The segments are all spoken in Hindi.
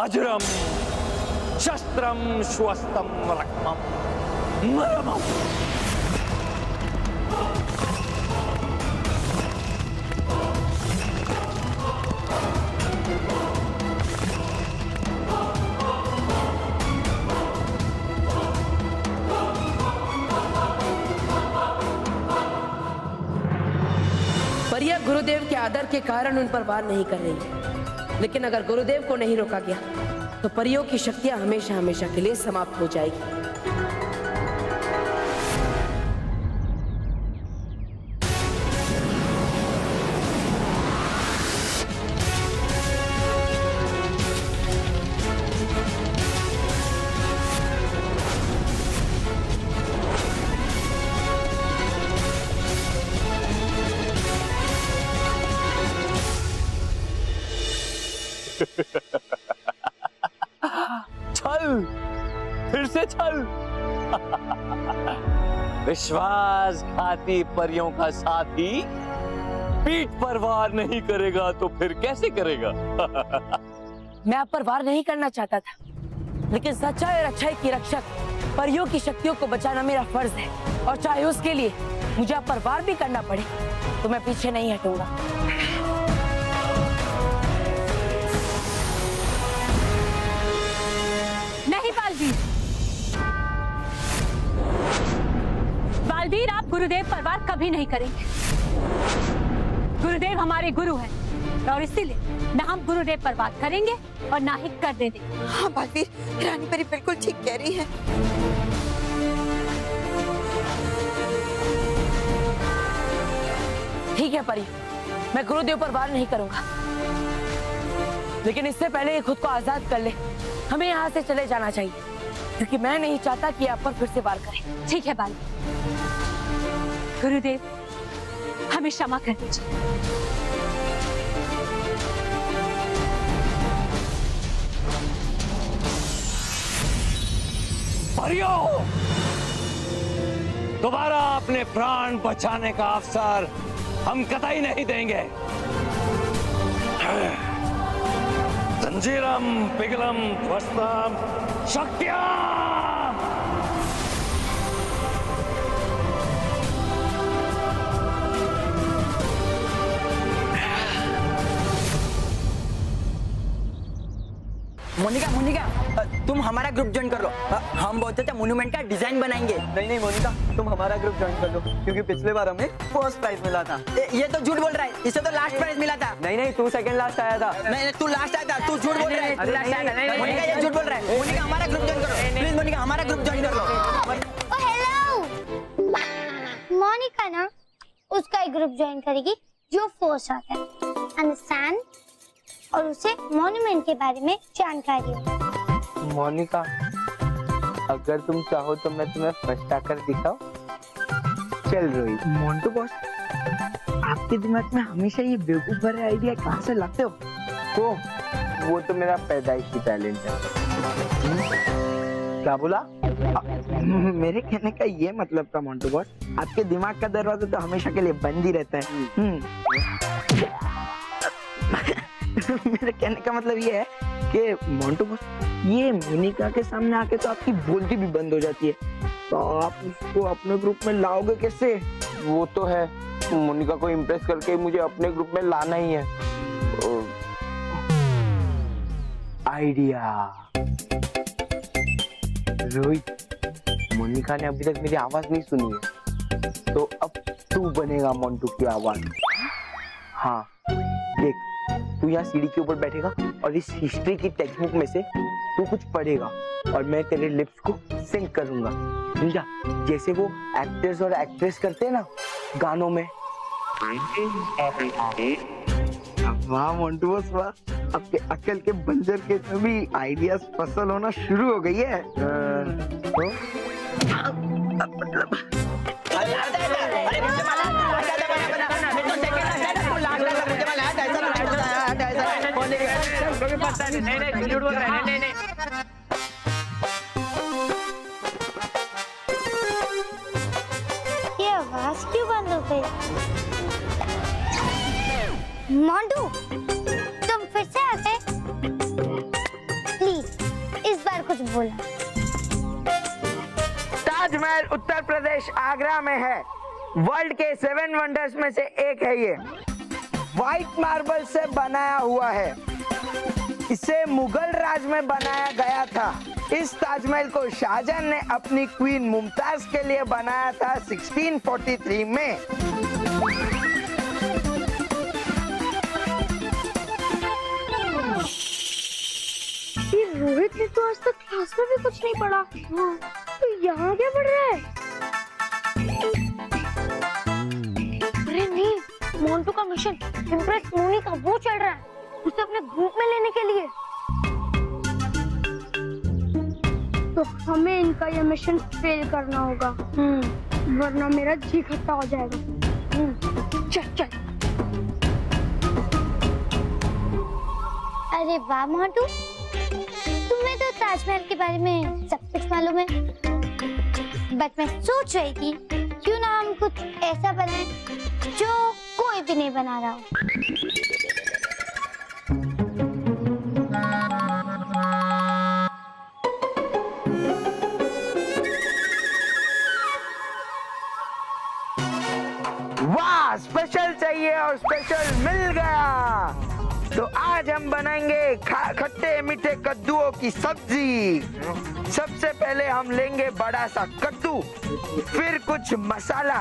अजरम शस्त्रम श्वस्तम रक्मम मरमम। परियां गुरुदेव के आदर के कारण उन पर वार नहीं कर रही, लेकिन अगर गुरुदेव को नहीं रोका गया तो परियों की शक्तियां हमेशा हमेशा के लिए समाप्त हो जाएगी। छल, फिर से छल। विश्वासघाती परियों का साथी पीठ पर वार नहीं करेगा तो फिर कैसे करेगा? मैं आप पर वार नहीं करना चाहता था, लेकिन सच्चाई और अच्छाई की रक्षक परियों की शक्तियों को बचाना मेरा फर्ज है, और चाहे उसके लिए मुझे आप पर वार भी करना पड़े तो मैं पीछे नहीं हटूंगा। नहीं बालवीर, बालवीर आप गुरुदेव पर वार कभी नहीं करेंगे। गुरुदेव हमारे गुरु हैं और इसीलिए न हम गुरुदेव पर वार करेंगे और ना ही करने देंगे। हाँ बालवीर, रानी परी बिल्कुल ठीक कह रही है। ठीक है परी, मैं गुरुदेव पर वार नहीं करूंगा, लेकिन इससे पहले ये खुद को आजाद कर ले। हमें यहाँ से चले जाना चाहिए, क्योंकि मैं नहीं चाहता कि आप पर फिर से वार करें। ठीक है बाल, गुरुदेव हमें क्षमा कर दीजिए। परियों, दोबारा अपने प्राण बचाने का अवसर हम कतई नहीं देंगे। जंजीरम पिघलम ध्वस्तम शक्त्याम। मोनिका, मोनिका तुम हमारा ग्रुप ज्वाइन कर लो। हम बहुत अच्छा मोन्यूमेंट का डिजाइन बनाएंगे। नहीं मोनिका, तुम हमारा ग्रुप ज्वाइन कर लो, क्योंकि पिछले बार हमें फर्स्ट प्राइज मिला था। ये तो झूठ बोल रहा है, इसे तो लास्ट प्राइज मिला था। नहीं तू सेकंड लास्ट आया था। नहीं तू लास्ट आया था, तू झूठ बोल रहा है। मोनिका ये झूठ बोल रहा है। मोनिका हमारा ग्रुप ज्वाइन करो प्लीज, मोनिका हमारा ग्रुप ज्वाइन कर लो। हेलो, मोनिका ना उसका एक ग्रुप ज्वाइन करेगी जो फोर्स आता है, अंडरस्टैंड, और उसे मॉन्यूमेंट के बारे में जानकारी हो। मोनिका, अगर तुम चाहो तो मैं तुम्हें फर्स्ट आकर दिखाऊं। चल रोहित। मोंटू बॉस, आपके दिमाग में हमेशा ये बेवकूफ भरे आइडिया कहाँ से लाते हो? वो तो मेरा पैदाइशी टैलेंट है। क्या बोला? मेरे कहने का ये मतलब था मोंटू बॉस, आपके दिमाग का दरवाजा तो हमेशा के लिए बंद ही रहता है। मेरे कहने का मतलब ये है कि मोंटू बॉस, ये मोनिका के सामने आके तो आपकी बोलती भी बंद हो जाती है, तो आप उसको अपने ग्रुप में लाओगे कैसे? वो तो है, मोनिका को इम्प्रेस करके मुझे अपने ग्रुप में लाना ही है। आइडिया। रोहित, मोनिका ने अभी तक मेरी आवाज नहीं सुनी है, तो अब तू बनेगा मोंटू की आवाज। हाँ देख, तू यहाँ सीढ़ी के ऊपर बैठेगा और इस हिस्ट्री की टेक्स्ट बुक में से तू कुछ पढ़ेगा और मैं तेरे लिप्स को सिंक करूंगा, समझा? जैसे वो एक्टर्स और एक्ट्रेस करते हैं ना गानों में। वाह मोंटू बॉस वाह, आपके अकल के बंजर के सभी आइडियाज फसल होना शुरू हो गई है। ये आवाज क्यों बंद हो गई? मोंटू, तुम फिर से आ गए? बोला। ताजमहल उत्तर प्रदेश आगरा में है। वर्ल्ड के 7 वंडर्स में से एक है ये। व्हाइट मार्बल से बनाया हुआ है। इसे मुगल राज में बनाया गया था। इस ताजमहल को शाहजहां ने अपनी क्वीन मुमताज के लिए बनाया था 1643 में। ये रोहित ने तो आज तक क्लास में भी कुछ नहीं पढ़ा, तो यहाँ क्या पढ़ रहा है? अरे नहीं, मोंटू का मिशन इम्प्रेस मोनी का वो चल रहा है, उसे अपने ग्रुप में लेने के लिए। तो हमें इनका ये मिशन फेल करना होगा, वरना मेरा जी खट्टा हो जाएगा। चल चल। अरे वाह मोंटू, तुम्हें तो ताजमहल के बारे में सब कुछ मालूम है। बट मैं सोच रही थी क्यों ना हम कुछ ऐसा बनाएं जो कोई भी नहीं बना रहा हो। वाह, स्पेशल चाहिए और स्पेशल मिल गया। तो आज हम बनाएंगे खट्टे मीठे कद्दूओं की सब्जी। सबसे पहले हम लेंगे बड़ा सा कद्दू, फिर कुछ मसाला,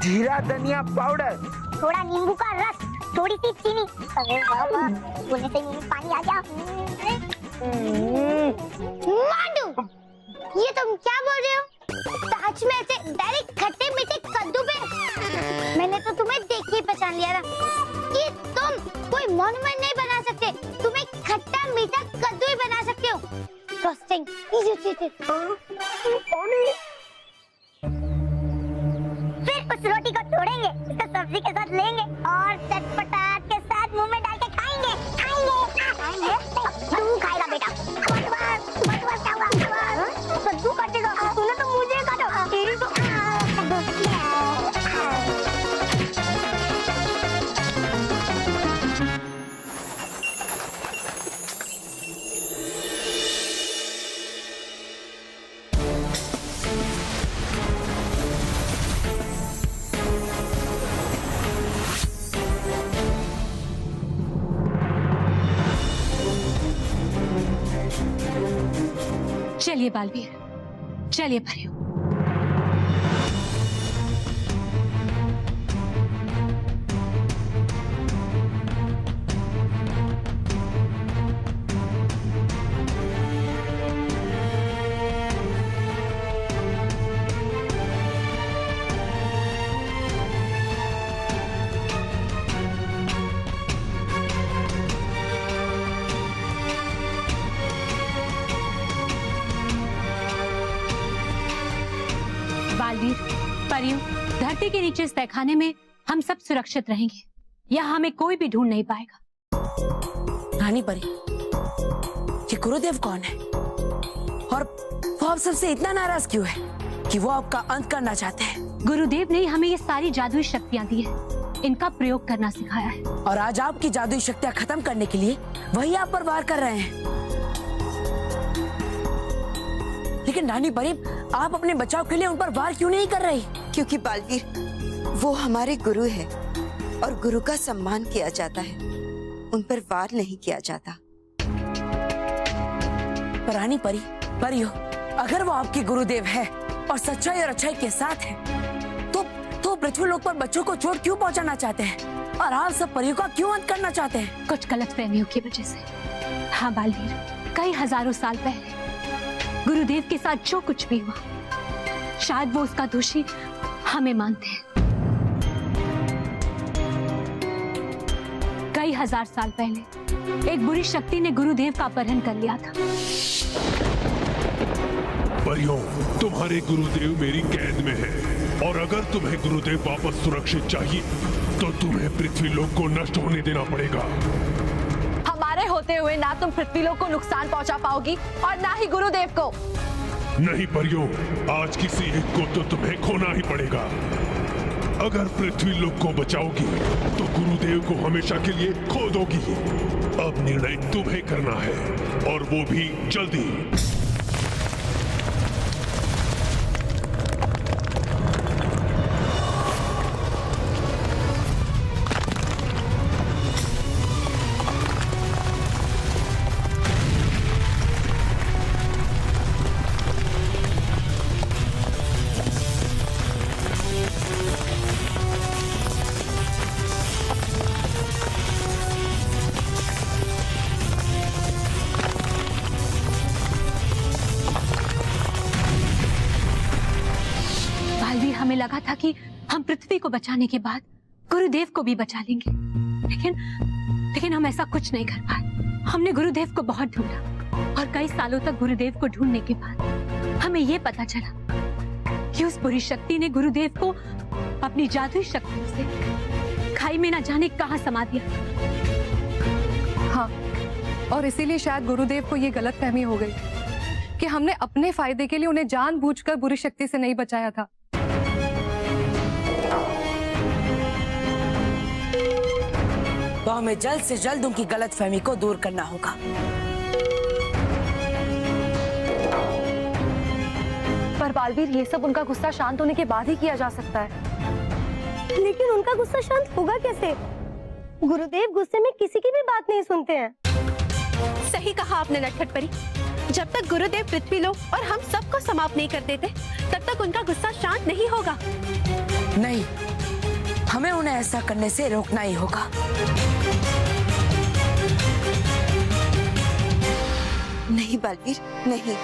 जीरा धनिया पाउडर, थोड़ा नींबू का रस, थोड़ी सी चीनी। अरे वाह वाह, बोलने से मुंह में पानी आ गया। मांडू, ये तुम क्या बोल रहे हो? ताजमहल से डायरेक्ट खट्टे मीठे कद्दू पे? मैंने तो तुम्हें देख के पहचान लिया ना कि तुम कोई मॉन्यूमेंट नहीं बना सकते, तुम एक खट्टा मीठा कद्दू ही बना सकते हो। ट्रस्टिंग, फिर उस रोटी को तोड़ेंगे, उसको सब्जी के साथ लेंगे और चटपटाट के साथ मुंह में डाल के खाएंगे। तू खाएगा बेटा। कद्दू काटेगा, तूने तो मुझे काटा। तेरी तो चलिए बालवीर, चलिए परियों। बालवीर, परियों, धरती के नीचे इस तहखाने में हम सब सुरक्षित रहेंगे। यहाँ हमें कोई भी ढूंढ नहीं पाएगा। रानी परी, ये गुरुदेव कौन है और वो आप सबसे इतना नाराज क्यों है कि वो आपका अंत करना चाहते हैं? गुरुदेव ने हमें ये सारी जादुई शक्तियाँ दी है, इनका प्रयोग करना सिखाया है। और आज आपकी जादुई शक्तियाँ खत्म करने के लिए वही आप पर वार कर रहे हैं। लेकिन रानी परी, आप अपने बचाव के लिए उन पर वार क्यों नहीं कर रही? क्योंकि बालवीर, वो हमारे गुरु है और गुरु का सम्मान किया जाता है, उन पर वार नहीं किया जाता। पर रानी परी, परियो, अगर वो आपके गुरुदेव है और सच्चाई और अच्छाई के साथ है, तो पृथ्वी लोक पर बच्चों को चोट क्यों पहुंचाना चाहते हैं और आप सब परियों का क्यों अंत करना चाहते हैं? कुछ गलतफहमियों की वजह से। हाँ बालवीर, कई हजारों साल पहले गुरुदेव के साथ जो कुछ भी हुआ, शायद वो उसका दोषी हमें मानते हैं। कई हजार साल पहले एक बुरी शक्ति ने गुरुदेव का अपहरण कर लिया था। परियों, तुम्हारे गुरुदेव मेरी कैद में हैं और अगर तुम्हें गुरुदेव वापस सुरक्षित चाहिए तो तुम्हें पृथ्वी लोक को नष्ट होने देना पड़ेगा। हमारे होते हुए ना तुम पृथ्वी लोक को नुकसान पहुंचा पाओगी और ना ही गुरुदेव को। नहीं परियों, आज किसी एक को तो तुम्हें खोना ही पड़ेगा। अगर पृथ्वी लोक को बचाओगी तो गुरुदेव को हमेशा के लिए खो दोगी। अब निर्णय तुम्हें करना है और वो भी जल्दी। पृथ्वी को बचाने के बाद गुरुदेव को भी बचा लेंगे, लेकिन हम ऐसा कुछ नहीं कर पाए। हमने गुरुदेव को बहुत ढूंढा और कई सालों तक गुरुदेव को ढूंढने के बाद हमें ये पता चला कि उस बुरी शक्ति ने गुरुदेव को अपनी जादुई शक्तियों से खाई में न जाने कहां समा दिया। हाँ, और इसीलिए शायद गुरुदेव को ये गलतफहमी हो गई कि हमने अपने फायदे के लिए उन्हें जानबूझकर बुरी शक्ति से नहीं बचाया था। तो हमें जल्द से जल्द उनकी गलतफहमी को दूर करना होगा। पर बालवीर, ये सब उनका गुस्सा शांत होने के बाद ही किया जा सकता है। लेकिन उनका गुस्सा शांत होगा कैसे? गुरुदेव गुस्से में किसी की भी बात नहीं सुनते हैं। सही कहा आपने नटखट परी। जब तक गुरुदेव पृथ्वी लोक और हम सबको समाप्त नहीं कर देते, तब तक उनका गुस्सा शांत नहीं होगा। नहीं, हमें उन्हें ऐसा करने से रोकना ही होगा। नहीं बालवीर, नहीं।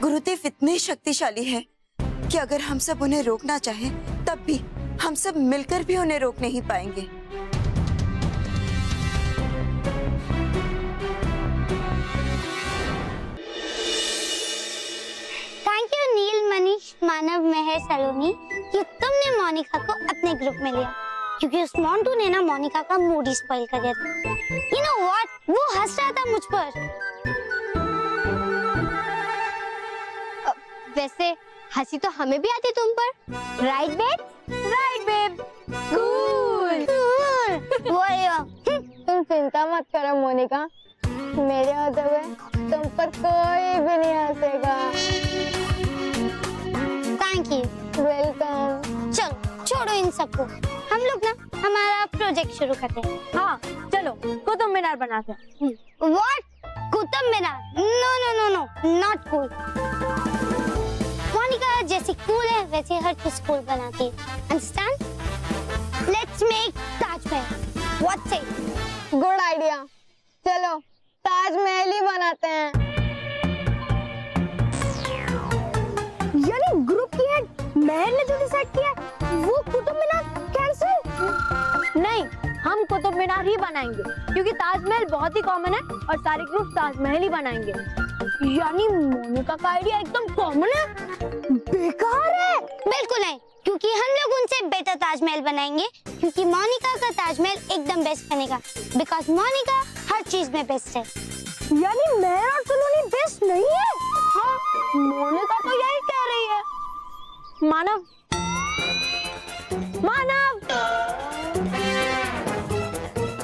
गुरुदेव इतने शक्तिशाली है कि अगर हम सब उन्हें रोकना चाहें, तब भी हम सब मिलकर भी उन्हें रोक नहीं पाएंगे। थैंक यू नील, मनीष, मानव, मेहर, सलोनी कि तुमने मोनिका को अपने ग्रुप में लिया, क्योंकि उस मोंटू ने ना मोनिका का मूड ही स्पॉइल कर दिया था। You know what? वो हंस रहा था मुझ पर। वैसे हंसी तो हमें भी आती तुम पर, right babe? Right babe. Cool. तुम चिंता मत करो मोनिका, मेरे होते हुए तुम पर कोई भी नहीं हंसेगा। Thank you. वेलकम। चलो छोड़ो इन सबको, हम लोग ना हमारा प्रोजेक्ट शुरू करते हैं। हाँ चलो, कुतुब मीनार बनाते हैं। What? Qutub Minar? No no no no, not cool. Monica जैसी कूल है वैसे हर चीज कूल बनाती है, understand? Let's make Taj Mahal. What's it? Good idea, चलो ताजमहल ही बनाते हैं। यानी ग्रुप की हेड महल ने जो डिसाइड किया वो कुतुब मीनार कैंसिल? नहीं, हम कुतुब मीनार ही बनाएंगे, क्योंकि ताजमहल बहुत ही कॉमन है और सारे ग्रुप ताजमहल ही बनाएंगे। यानी मोनिका का आइडिया एकदम कॉमन है, बेकार है। बिल्कुल नहीं, क्योंकि हम लोग उनसे बेटर ताजमहल बनाएंगे, क्योंकि मोनिका का ताजमहल एकदम बेस्ट बनेगा, बिकॉज मोनिका हर चीज में बेस्ट है। यानी मैं और सलोनी बेस्ट नहीं है? हाँ, मोनिका तो यही कह रही है। मानव,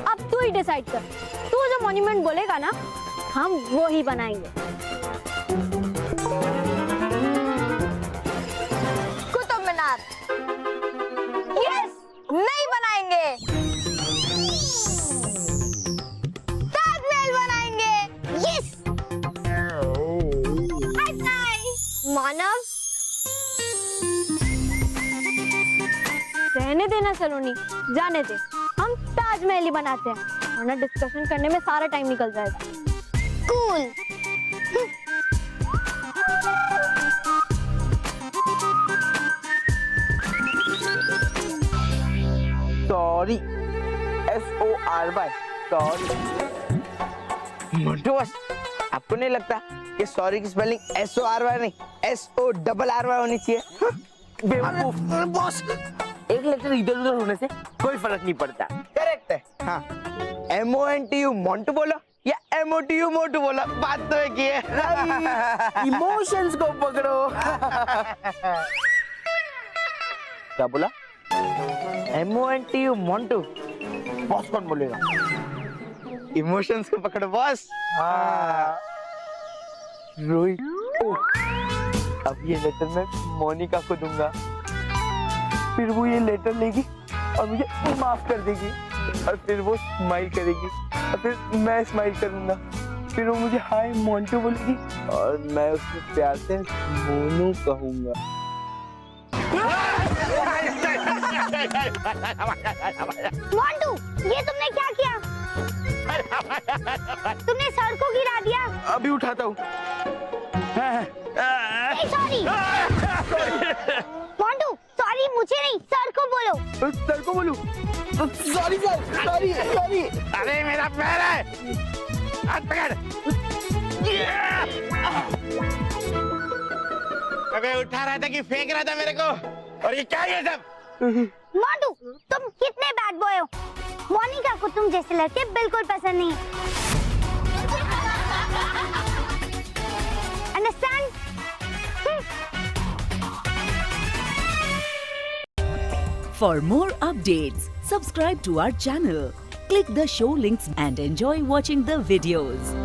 अब तू ही डिसाइड कर, तू जो मॉन्यूमेंट बोलेगा ना हम वो ही बनाएंगे। कुतुब मीनार यस, नहीं बनाएंगे। ताजमहल बनाएंगे, यस। मानव, रहने देना सलोनी, जाने दे, हम ताजमहल ही बनाते हैं, वरना डिस्कशन करने में सारा टाइम निकल जाएगा। Cool. Sorry, SORY, sorry. Montu boss, आपको नहीं लगता कि सॉरी की स्पेलिंग SORY नहीं SORRY होनी चाहिए? बेवकूफ बॉस, एक लेटर इधर उधर होने से कोई फर्क नहीं पड़ता। करेक्ट है। हाँ, MONTU मोंटू बोलो या MOTU मोटू बोलो, बात तो एक ही है। इमोशंस को पकड़ो। क्या बोला? MONTU मोंटू, बॉस कौन बोलेगा? इमोशंस को पकड़ो बॉस। हाँ। रोहित, अब ये लेटर मैं मोनिका को दूंगा, फिर वो ये लेटर लेगी और मुझे माफ कर देगी, और फिर वो स्माइल करेगी, और फिर मैं स्माइल करूंगा, फिर वो मुझे हाय मोंटू बोलेगी, और मैं उसको प्यार से मोनू कहूंगा। मोंटू, ये तुमने क्या किया? तुमने सर को गिरा दिया। अभी उठाता हूँ। सॉरी मोंटू, सॉरी मुझे नहीं, सर को बोलो। सर को बोलूं? Sorry sir, sorry sorry. अरे मेरा पैर है, हाथ पकड़। अबे उठा रहा था कि फेंक रहा था मेरे को? और ये क्या है सब? मोंटू, तुम कितने बैड बॉय हो। मोनिका को तुम जैसे लड़के बिल्कुल पसंद नहीं। Understand? For more updates, subscribe to our channel, click the show links and enjoy watching the videos.